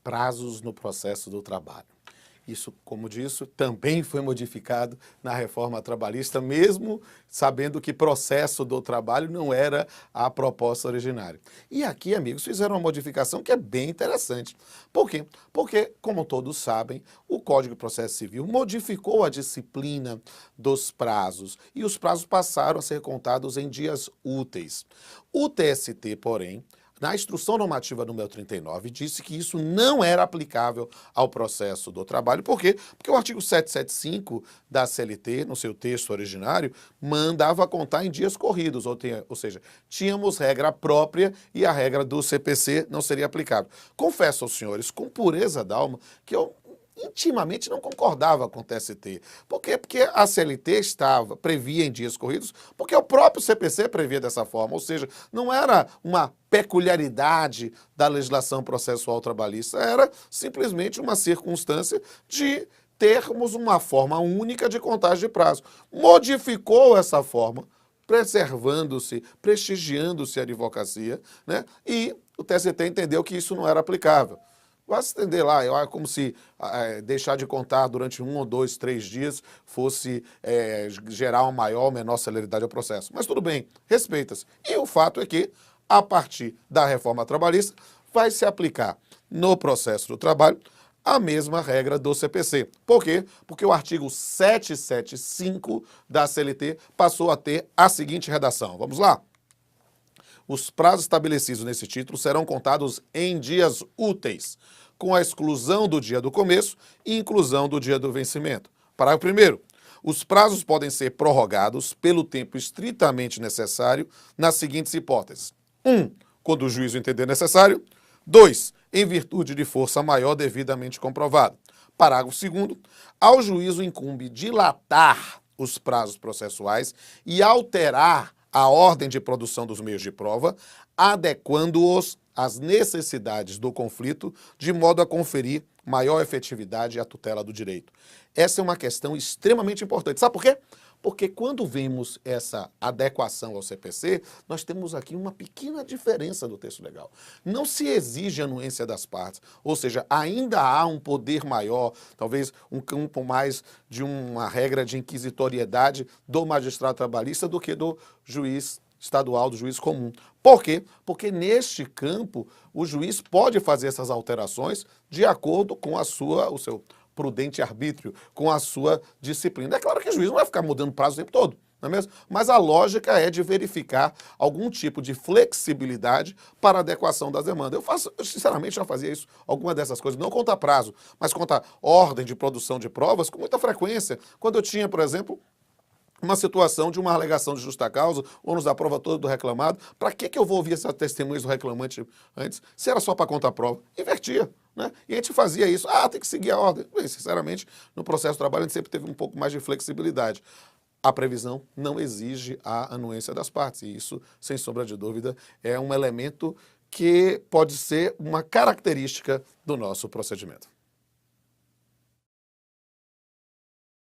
prazos no processo do trabalho. Isso, como disse, também foi modificado na reforma trabalhista, mesmo sabendo que processo do trabalho não era a proposta originária. E aqui, amigos, fizeram uma modificação que é bem interessante. Por quê? Porque, como todos sabem, o Código de Processo Civil modificou a disciplina dos prazos e os prazos passaram a ser contados em dias úteis. O TST, porém, na Instrução Normativa número 39, disse que isso não era aplicável ao processo do trabalho. Por quê? Porque o artigo 775 da CLT, no seu texto originário, mandava contar em dias corridos, ou seja, tínhamos regra própria e a regra do CPC não seria aplicável. Confesso aos senhores, com pureza d'alma, que eu intimamente não concordava com o TST. Por quê? Porque a CLT previa em dias corridos, porque o próprio CPC previa dessa forma, ou seja, não era uma peculiaridade da legislação processual trabalhista, era simplesmente uma circunstância de termos uma forma única de contagem de prazo. Modificou essa forma, preservando-se, prestigiando-se a advocacia, né? E o TST entendeu que isso não era aplicável. Vai se entender lá, é como se deixar de contar durante 1 ou 2, 3 dias fosse gerar uma maior ou menor celeridade ao processo. Mas tudo bem, respeita-se. E o fato é que, a partir da reforma trabalhista, vai se aplicar no processo do trabalho a mesma regra do CPC. Por quê? Porque o artigo 775 da CLT passou a ter a seguinte redação. Vamos lá? Os prazos estabelecidos nesse título serão contados em dias úteis, com a exclusão do dia do começo e inclusão do dia do vencimento. Parágrafo 1º. Os prazos podem ser prorrogados pelo tempo estritamente necessário nas seguintes hipóteses. 1. Quando o juiz o entender necessário. 2. Em virtude de força maior devidamente comprovada. Parágrafo 2º. Ao juízo incumbe dilatar os prazos processuais e alterar a ordem de produção dos meios de prova, adequando-os às necessidades do conflito, de modo a conferir maior efetividade à tutela do direito. Essa é uma questão extremamente importante. Sabe por quê? Porque quando vemos essa adequação ao CPC, nós temos aqui uma pequena diferença do texto legal. Não se exige anuência das partes, ou seja, ainda há um poder maior, talvez um campo mais de uma regra de inquisitoriedade do magistrado trabalhista do que do juiz estadual, do juiz comum. Por quê? Porque neste campo o juiz pode fazer essas alterações de acordo com o seu prudente arbítrio, com a sua disciplina. É claro que o juiz não vai ficar mudando prazo o tempo todo, não é mesmo? Mas a lógica é de verificar algum tipo de flexibilidade para a adequação das demandas. Eu sinceramente já fazia isso, alguma dessas coisas, não conta prazo, mas conta ordem de produção de provas com muita frequência. Quando eu tinha, por exemplo, uma situação de uma alegação de justa causa, ônus da prova toda do reclamado, para que eu vou ouvir essas testemunhas do reclamante antes, se era só para contar prova? Invertia, né? E a gente fazia isso, tem que seguir a ordem. Bem, sinceramente, no processo de trabalho a gente sempre teve um pouco mais de flexibilidade. A previsão não exige a anuência das partes, e isso, sem sombra de dúvida, é um elemento que pode ser uma característica do nosso procedimento.